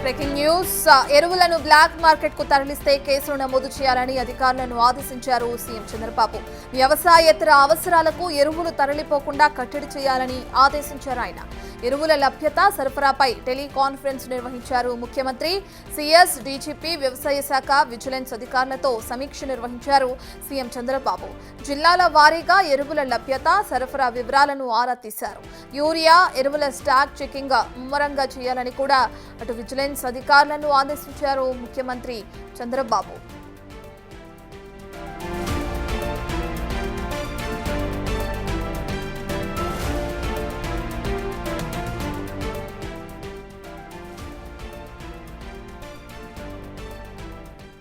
Breaking news ఎరువులను black market కు తరలిస్తే కేసులు నమోదు చేయాలని అధికారులను ఆదేశించారు సీఎం చంద్రబాబు. వ్యవసాయేతర అవసరాలకు ఎరువులు తరలిపోకుండా కట్టడి చేయాలని ఆదేశించారు ఆయన. ఎరువుల లభ్యత సరఫరాపై టెలికాన్ఫరెన్స్ నిర్వహించారు ముఖ్యమంత్రి. సిఎస్, డీజీపీ, వ్యవసాయ శాఖ, విజిలెన్స్ అధికారులతో సమీక్ష నిర్వహించారు సీఎం చంద్రబాబు. జిల్లాల వారీగా ఎరువుల లభ్యత, సరఫరా వివరాలను ఆరా తీశారు. యూరియా, ఎరువుల స్టాక్ చెకింగ్ ముమ్మరంగా చేయాలని కూడా అటు విజిలెన్స్ అధికారులను ఆదేశించారు ముఖ్యమంత్రి చంద్రబాబు.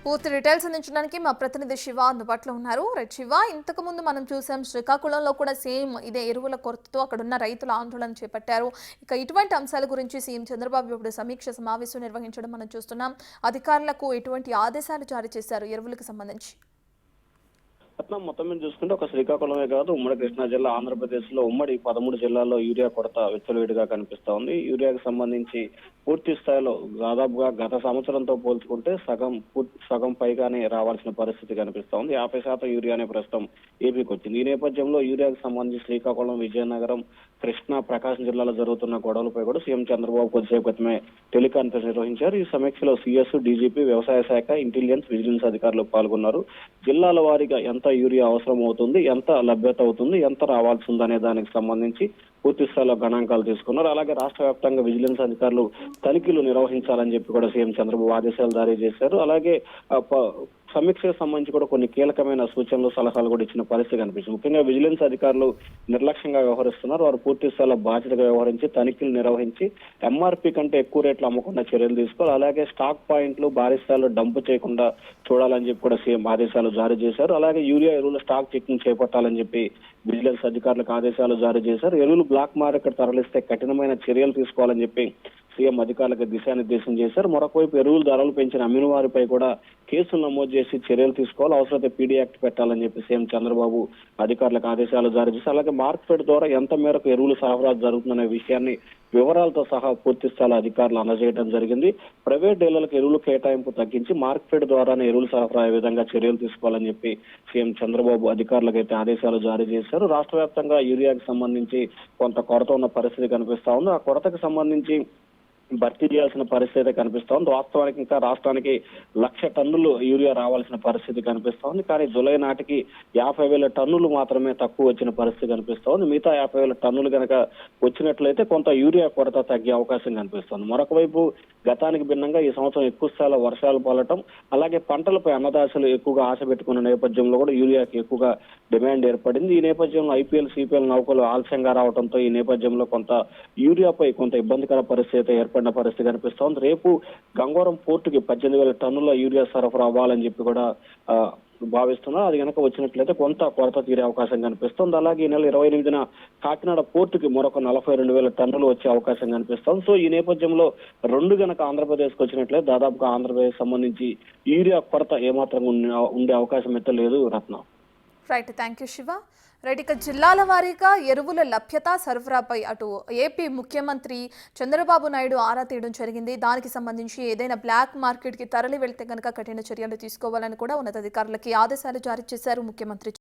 పూర్తి డీటెయిల్స్ అందించడానికి మా ప్రతినిధి శివ అందుబాటులో ఉన్నారు. రైట్ శివ, ఇంతకు ముందు మనం చూసాం శ్రీకాకుళంలో కూడా సేమ్ ఇదే ఎరువుల కొరతతో అక్కడున్న రైతుల ఆందోళన చేపట్టారు. ఇక ఇటువంటి అంశాల గురించి సీఎం చంద్రబాబు ఇప్పుడు సమీక్ష సమావేశం నిర్వహించడం మనం చూస్తున్నాం. అధికారులకు ఎటువంటి ఆదేశాలు జారీ చేశారు ఎరువులకు సంబంధించి? మొత్తం మీద చూసుకుంటే ఒక శ్రీకాకుళమే కాదు, ఉమ్మడి కృష్ణా జిల్లా, ఆంధ్రప్రదేశ్ లో ఉమ్మడి 13 జిల్లాల్లో యూరియా కొరత విచ్చలవిడిగా కనిపిస్తా ఉంది. యూరియాకి సంబంధించి పూర్తి స్థాయిలో దాదాపుగా గత సంవత్సరంతో పోల్చుకుంటే సగం పైగానే రావాల్సిన పరిస్థితి కనిపిస్తా ఉంది. 50% యూరియానే ప్రస్తుతం ఏపీకి వచ్చింది. ఈ నేపథ్యంలో యూరియాకి సంబంధించి శ్రీకాకుళం, విజయనగరం, కృష్ణా, ప్రకాశం జిల్లాలో జరుగుతున్న గొడవలపై కూడా సీఎం చంద్రబాబు కొద్దిసేపు క్రితమే టెలికాన్ఫరెన్స్ నిర్వహించారు. ఈ సమీక్షలో సిఎస్, డీజీపీ, వ్యవసాయ శాఖ, ఇంటెలిజెన్స్, విజిలెన్స్ అధికారులు పాల్గొన్నారు. జిల్లాల వారీగా ఎంత యూరియా అవసరం అవుతుంది, ఎంత లభ్యత అవుతుంది, ఎంత రావాల్సి ఉందనే దానికి సంబంధించి పూర్తి స్థాయిలో గణాంకాలు తీసుకున్నారు. అలాగే రాష్ట్ర వ్యాప్తంగా విజిలెన్స్ అధికారులు తనిఖీలు నిర్వహించాలని చెప్పి కూడా సీఎం చంద్రబాబు ఆదేశాలు జారీ చేశారు. అలాగే సమీక్షకు సంబంధించి కూడా కొన్ని కీలకమైన సూచనలు, సలహాలు కూడా ఇచ్చిన పరిస్థితి కనిపిస్తుంది. ముఖ్యంగా విజిలెన్స్ అధికారులు నిర్లక్ష్యంగా వ్యవహరిస్తున్నారు. వారు పూర్తి స్థాయిలో బాధ్యతగా వ్యవహరించి తనిఖీలు నిర్వహించి ఎంఆర్పీ కంటే ఎక్కువ రేట్లు అమ్మకుండా చర్యలు తీసుకోవాలి. అలాగే స్టాక్ పాయింట్లు భారీ స్థాయిలో డంప్ చేయకుండా చూడాలని చెప్పి కూడా సీఎం ఆదేశాలు జారీ చేశారు. అలాగే యూరియా ఎరువుల స్టాక్ చెకింగ్ చేపట్టాలని చెప్పి విజిలెన్స్ అధికారులకు ఆదేశాలు జారీ చేశారు. ఎరువులు బ్లాక్ మార్కెట్ తరలిస్తే కఠినమైన చర్యలు తీసుకోవాలని చెప్పి సీఎం అధికారులకు దిశానిర్దేశం చేశారు. మరొకవైపు ఎరువుల ధరలు పెంచిన అమ్మిన వారిపై కూడా కేసులు నమోదు చేసి చర్యలు తీసుకోవాలి. అవసరమైతే పీడీ యాక్ట్ పెట్టాలని చెప్పి సీఎం చంద్రబాబు అధికారులకు ఆదేశాలు జారీ చేశారు. అలాగే మార్కెట్ ద్వారా ఎంత మేరకు ఎరువులు సరఫరా జరుగుతుందనే విషయాన్ని వివరాలతో సహా పూర్తి స్థాయిలో అధికారులు అందజేయడం జరిగింది. ప్రైవేట్ డీలర్లకు ఎరువులు కేటాయింపు తగ్గించి మార్కెట్ ద్వారానే ఎరువులు సరఫరా అయ్యే విధంగా చర్యలు తీసుకోవాలని చెప్పి సీఎం చంద్రబాబు అధికారులకు అయితే ఆదేశాలు జారీ చేశారు. రాష్ట్ర వ్యాప్తంగా యూరియాకి సంబంధించి కొంత కొరత ఉన్న పరిస్థితి కనిపిస్తా ఉంది. ఆ కొరతకు సంబంధించి భర్తీ చేయాల్సిన పరిస్థితి కనిపిస్తా ఉంది. వాస్తవానికి ఇంకా రాష్ట్రానికి 1,00,000 టన్నులు యూరియా రావాల్సిన పరిస్థితి కనిపిస్తా ఉంది. కానీ జూలై నాటికి 50,000 టన్నులు మాత్రమే తక్కువ వచ్చిన పరిస్థితి కనిపిస్తా ఉంది. మిగతా 50,000 టన్నులు కనుక వచ్చినట్లయితే కొంత యూరియా కొరత తగ్గే అవకాశం కనిపిస్తుంది. మరొక వైపు గతానికి భిన్నంగా ఈ సంవత్సరం ఎక్కువ స్థాయిలో వర్షాలు పడటం, అలాగే పంటలపై అన్నదాతలు ఎక్కువగా ఆశ పెట్టుకున్న నేపథ్యంలో కూడా యూరియాకి ఎక్కువగా డిమాండ్ ఏర్పడింది. ఈ నేపథ్యంలో ఐపీఎల్, సిపిఎల్ నౌకలు ఆలస్యంగా రావడంతో ఈ నేపథ్యంలో కొంత యూరియాపై కొంత ఇబ్బందికర పరిస్థితి ఏర్పడిన పరిస్థితి కనిపిస్తోంది. రేపు గంగవరం పోర్టుకి 18,000 టన్నుల యూరియా సరఫరా అవ్వాలని చెప్పి కూడా భావిస్తున్నారు. అది కనుక వచ్చినట్లయితే కొంత కొరత తీరే అవకాశం కనిపిస్తుంది. అలాగే ఈ నెల 28న కాకినాడ పోర్టుకి మరొక 42,000 టన్నులు వచ్చే అవకాశం కనిపిస్తుంది. సో ఈ నేపథ్యంలో రెండు గనక ఆంధ్రప్రదేశ్కి వచ్చినట్లయితే దాదాపుగా ఆంధ్రప్రదేశ్ సంబంధించి యూరియా కొరత ఏమాత్రం ఉండే అవకాశం అయితే లేదు. Ratna. Right, thank you Shiva. Right, ఇక జిల్లాల వారీగా ఎరువుల లభ్యత, సరఫరాపై అటు ఏపీ ముఖ్యమంత్రి చంద్రబాబు నాయుడు ఆరా తీయడం జరిగింది. దానికి సంబంధించి ఏదైనా బ్లాక్ మార్కెట్కి తరలి వెళ్తే కనుక కఠిన చర్యలు తీసుకోవాలని కూడా ఉన్నతాధికారులకి ఆదేశాలు జారీ చేశారు ముఖ్యమంత్రి.